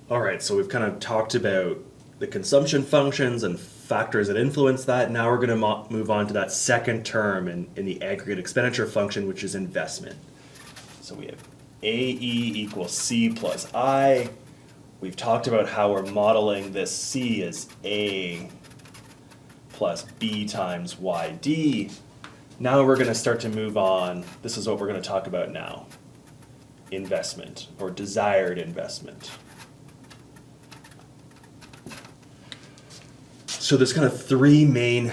All right, so we've kind of talked about the consumption functions and factors that influence that. Now we're going to move on to that second term in the aggregate expenditure function, which is investment. So we have AE equals C plus I. We've talked about how we're modeling this C as A plus B times YD. Now we're going to start to move on. This is what we're going to talk about now. Investment, or desired investment. So there's kind of three main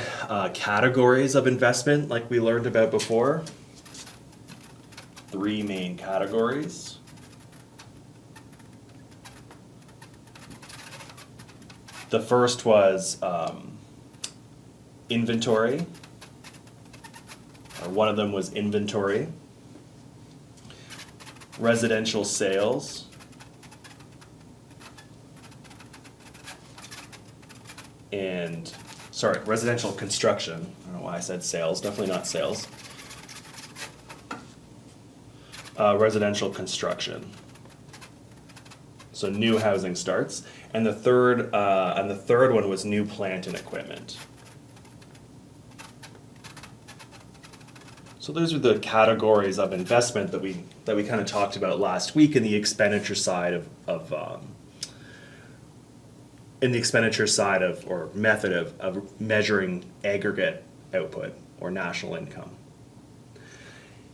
categories of investment, like we learned about before. Three main categories. The first was inventory, or one of them was inventory. Residential sales. And, residential construction. I don't know why I said sales, definitely not sales. Residential construction. So new housing starts. And the third one was new plant and equipment. So those are the categories of investment that we kind of talked about last week in the expenditure side or method of measuring aggregate output or national income.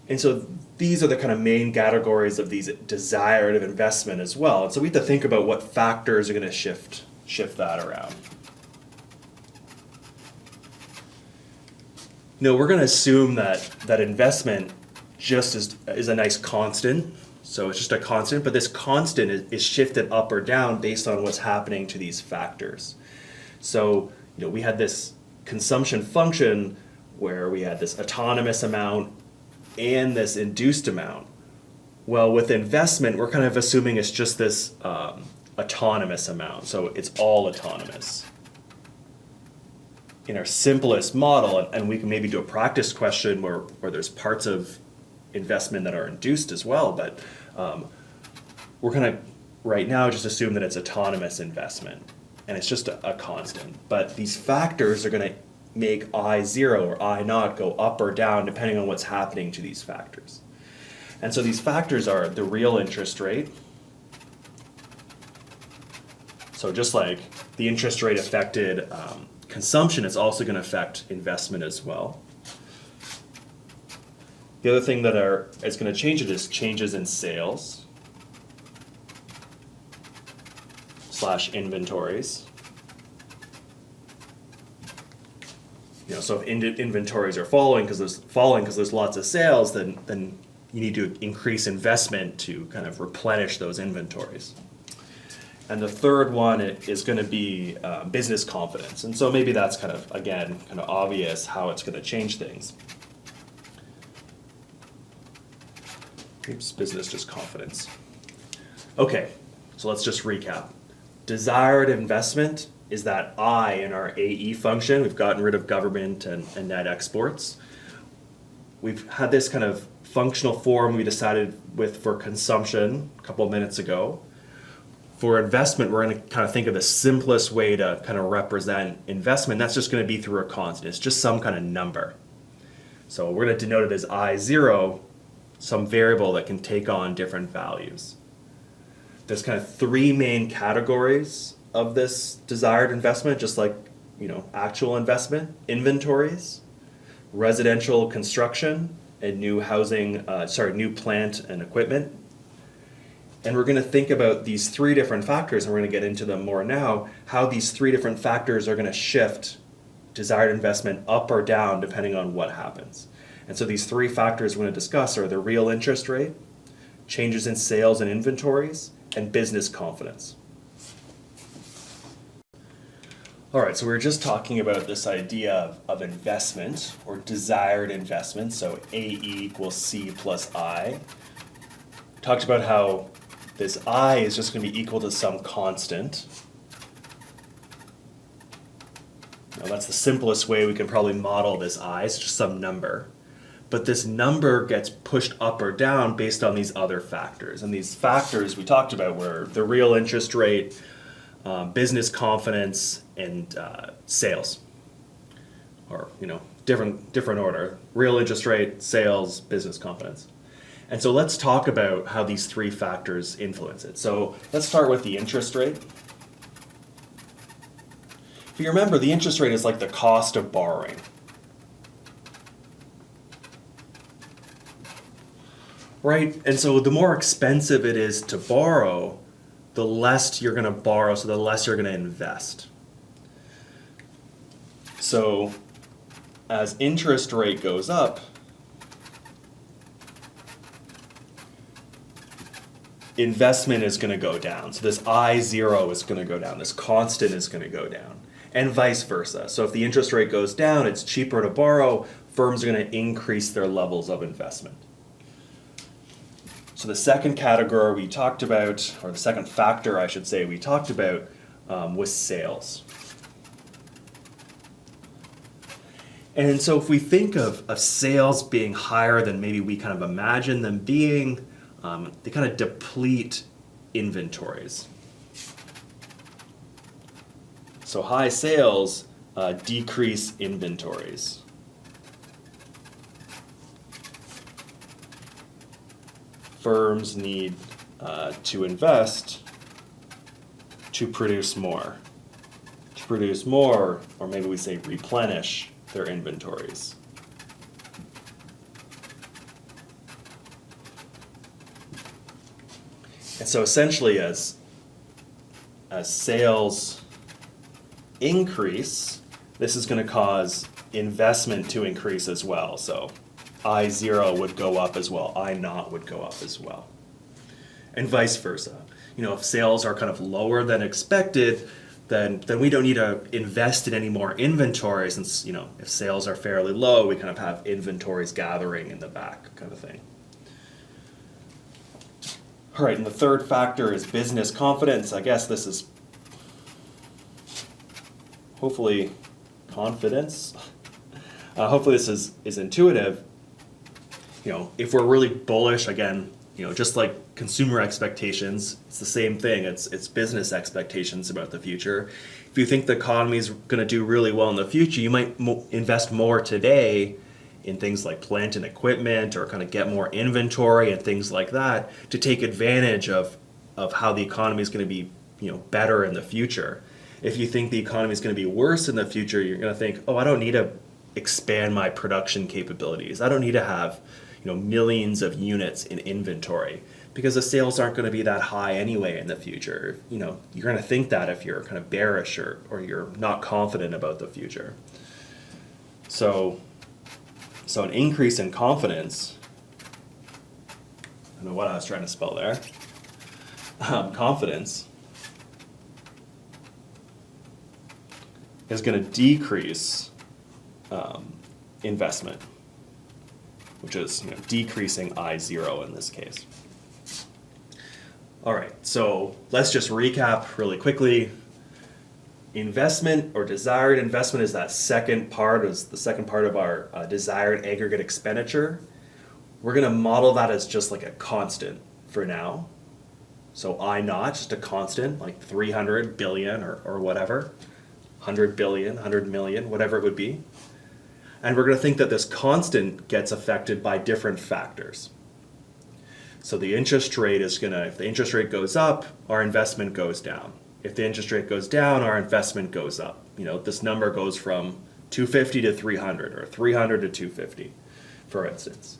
And so these are the kind of main categories of these desired of investment as well. And so we have to think about what factors are going to shift that around. We're going to assume that investment just is a nice constant. So it's just a constant, but this constant is shifted up or down based on what's happening to these factors. So, we had this consumption function where we had this autonomous amount and this induced amount. Well, with investment, we're kind of assuming it's just this autonomous amount. So it's all autonomous. In our simplest model, and we can maybe do a practice question where there's parts of investment that are induced as well, but we're going to right now just assume that it's autonomous investment and it's just a constant. But these factors are going to make I0 or I0 go up or down depending on what's happening to these factors. And so these factors are the real interest rate. So just like the interest rate affected consumption, it's also going to affect investment as well. The other thing that is going to change it is changes in sales / inventories. So if inventories are falling because there's lots of sales, then you need to increase investment to kind of replenish those inventories. And the third one is going to be business confidence. And so maybe that's kind of obvious how it's going to change things. Oops, business just confidence. Okay, so let's just recap. Desired investment is that I in our AE function. We've gotten rid of government and net exports. We've had this kind of functional form we decided with for consumption a couple of minutes ago. For investment, we're going to kind of think of the simplest way to kind of represent investment. That's just going to be through a constant. It's just some kind of number. So we're going to denote it as I0, some variable that can take on different values. There's kind of three main categories of this desired investment, just like actual investment: inventories, residential construction, and new plant and equipment. And we're going to think about these three different factors, and we're going to get into them more now, how these three different factors are going to shift desired investment up or down depending on what happens. And so these three factors we're going to discuss are the real interest rate, changes in sales and inventories, and business confidence. All right, so we were just talking about this idea of investment, or desired investment, so AE equals C plus I. Talked about how this I is just going to be equal to some constant. Now that's the simplest way we can probably model this I, it's just some number. but this number gets pushed up or down based on these other factors. And these factors we talked about were the real interest rate, business confidence, and sales. Or, different order. Real interest rate, sales, business confidence. And so let's talk about how these three factors influence it. So let's start with the interest rate. If you remember, the interest rate is like the cost of borrowing. Right? And so the more expensive it is to borrow, the less you're going to borrow, so the less you're going to invest. So as interest rate goes up, investment is going to go down. So this I0 is going to go down. This constant is going to go down. And vice versa. So if the interest rate goes down, it's cheaper to borrow. Firms are going to increase their levels of investment. So the second category we talked about, or the second factor I should say we talked about, was sales. And so if we think of sales being higher than maybe we kind of imagine them being, they kind of deplete inventories. So high sales decrease inventories. Firms need to invest to produce more. To produce more, or maybe we say replenish their inventories. And so essentially as sales increase, this is going to cause investment to increase as well. So I0 would go up as well, I0 would go up as well. And vice versa. If sales are kind of lower than expected, then we don't need to invest in any more inventory since, if sales are fairly low, we kind of have inventories gathering in the back kind of thing. All right, and the third factor is business confidence. I guess this is hopefully confidence. Hopefully this is intuitive. If we're really bullish, again, just like consumer expectations, it's the same thing. It's business expectations about the future. If you think the economy is going to do really well in the future, you might invest more today in things like plant and equipment, or kind of get more inventory and things like that to take advantage of how the economy is going to be better in the future. If you think the economy is going to be worse in the future, you're going to think, I don't need to expand my production capabilities. I don't need to have millions of units in inventory because the sales aren't going to be that high anyway in the future. You're going to think that if you're kind of bearish or you're not confident about the future. So an increase in confidence, I don't know what I was trying to spell there, confidence is going to decrease investment, which is decreasing I0 in this case. All right, so let's just recap really quickly. Investment or desired investment is the second part of our desired aggregate expenditure. We're going to model that as just like a constant for now. So I0, just a constant, like 300 billion or whatever, 100 billion, 100 million, whatever it would be. And we're going to think that this constant gets affected by different factors. So the interest rate if the interest rate goes up, our investment goes down. If the interest rate goes down, our investment goes up. This number goes from 250 to 300 or 300 to 250, for instance.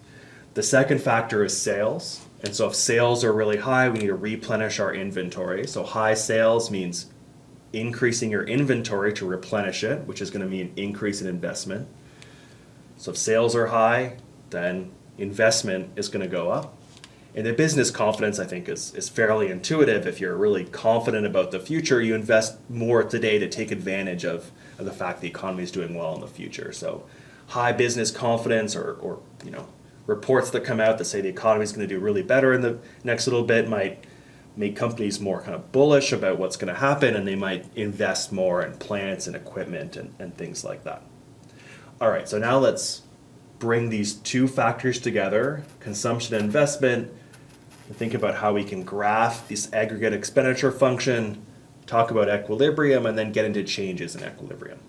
The second factor is sales. And so if sales are really high, we need to replenish our inventory. So high sales means increasing your inventory to replenish it, which is going to mean an increase in investment. So if sales are high, then investment is going to go up. And the business confidence, I think, is fairly intuitive. If you're really confident about the future, you invest more today to take advantage of the fact the economy is doing well in the future. So high business confidence or reports that come out that say the economy is going to do really better in the next little bit might make companies more kind of bullish about what's going to happen, and they might invest more in plants and equipment and things like that. All right, so now let's bring these two factors together, consumption and investment, and think about how we can graph this aggregate expenditure function, talk about equilibrium, and then get into changes in equilibrium.